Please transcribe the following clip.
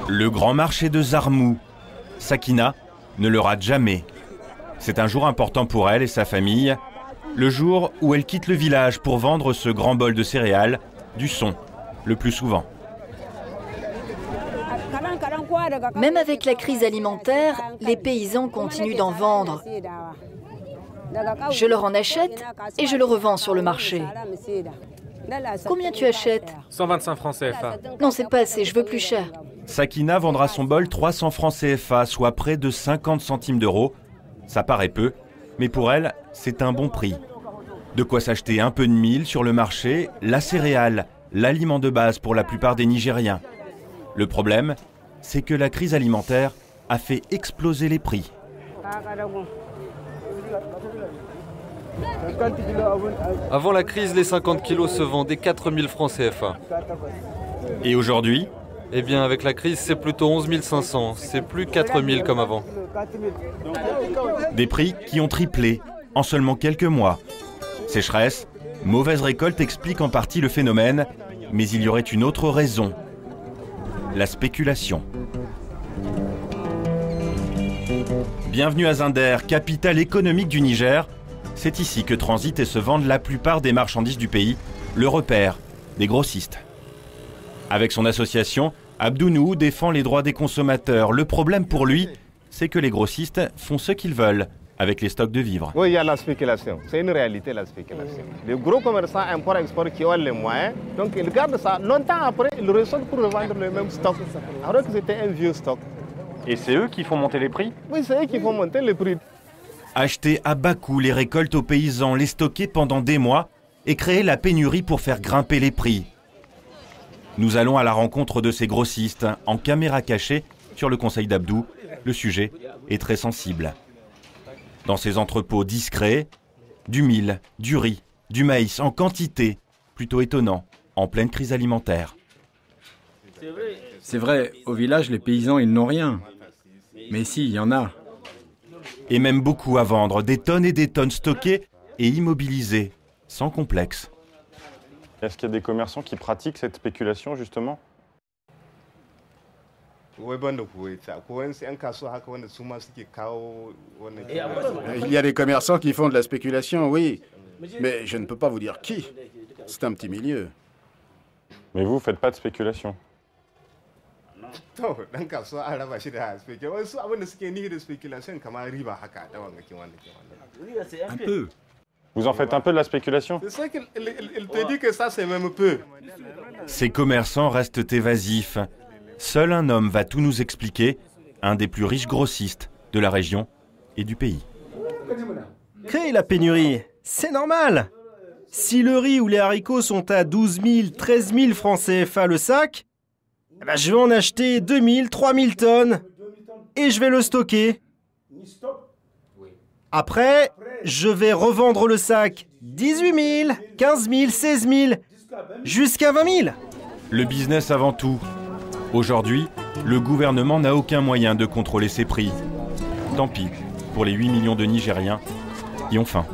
Le grand marché de Zarmou. Sakina ne le rate jamais. C'est un jour important pour elle et sa famille, le jour où elle quitte le village pour vendre ce grand bol de céréales, du son, le plus souvent. Même avec la crise alimentaire, les paysans continuent d'en vendre. Je leur en achète et je le revends sur le marché. Combien tu achètes? 125 francs CFA. Non, c'est pas assez, je veux plus cher. Sakina vendra son bol 300 francs CFA, soit près de 50 centimes d'euros. Ça paraît peu, mais pour elle, c'est un bon prix. De quoi s'acheter un peu de mil sur le marché, la céréale, l'aliment de base pour la plupart des Nigériens. Le problème, c'est que la crise alimentaire a fait exploser les prix. Avant la crise, les 50 kilos se vendaient 4000 francs CFA. Et aujourd'hui? Eh bien, avec la crise, c'est plutôt 11 500. C'est plus 4000 comme avant. Des prix qui ont triplé en seulement quelques mois. Sécheresse, mauvaise récolte expliquent en partie le phénomène, mais il y aurait une autre raison. La spéculation. Bienvenue à Zinder, capitale économique du Niger. C'est ici que transitent et se vendent la plupart des marchandises du pays, le repère des grossistes. Avec son association, Abdounou défend les droits des consommateurs. Le problème pour lui, c'est que les grossistes font ce qu'ils veulent avec les stocks de vivres. Oui, il y a la spéculation. C'est une réalité, la spéculation. Les gros commerçants import-export qui ont les moyens, donc ils gardent ça. Longtemps après, ils ressortent pour revendre le même stock, alors que c'était un vieux stock. Et c'est eux qui font monter les prix? Oui, c'est eux qui font monter les prix. Acheter à bas coût les récoltes aux paysans, les stocker pendant des mois et créer la pénurie pour faire grimper les prix. Nous allons à la rencontre de ces grossistes en caméra cachée sur le conseil d'Abdou. Le sujet est très sensible. Dans ces entrepôts discrets, du mil, du riz, du maïs en quantité, plutôt étonnant, en pleine crise alimentaire. C'est vrai, au village, les paysans, ils n'ont rien. Mais si, il y en a. Et même beaucoup à vendre, des tonnes et des tonnes stockées et immobilisées, sans complexe. Est-ce qu'il y a des commerçants qui pratiquent cette spéculation, justement? Il y a des commerçants qui font de la spéculation, oui. Mais je ne peux pas vous dire qui. C'est un petit milieu. Mais vous, faites pas de spéculation? Un peu. Vous en faites un peu de la spéculation? C'est ça qu'il te dit que ça, c'est même peu. Ces commerçants restent évasifs. Seul un homme va tout nous expliquer, un des plus riches grossistes de la région et du pays. Créer la pénurie, c'est normal. Si le riz ou les haricots sont à 12 000, 13 000 francs CFA le sac, je vais en acheter 2 000, 3 000 tonnes et je vais le stocker. Après, je vais revendre le sac 18 000, 15 000, 16 000, jusqu'à 20 000. Le business avant tout. Aujourd'hui, le gouvernement n'a aucun moyen de contrôler ces prix. Tant pis pour les 8 millions de Nigériens qui ont faim.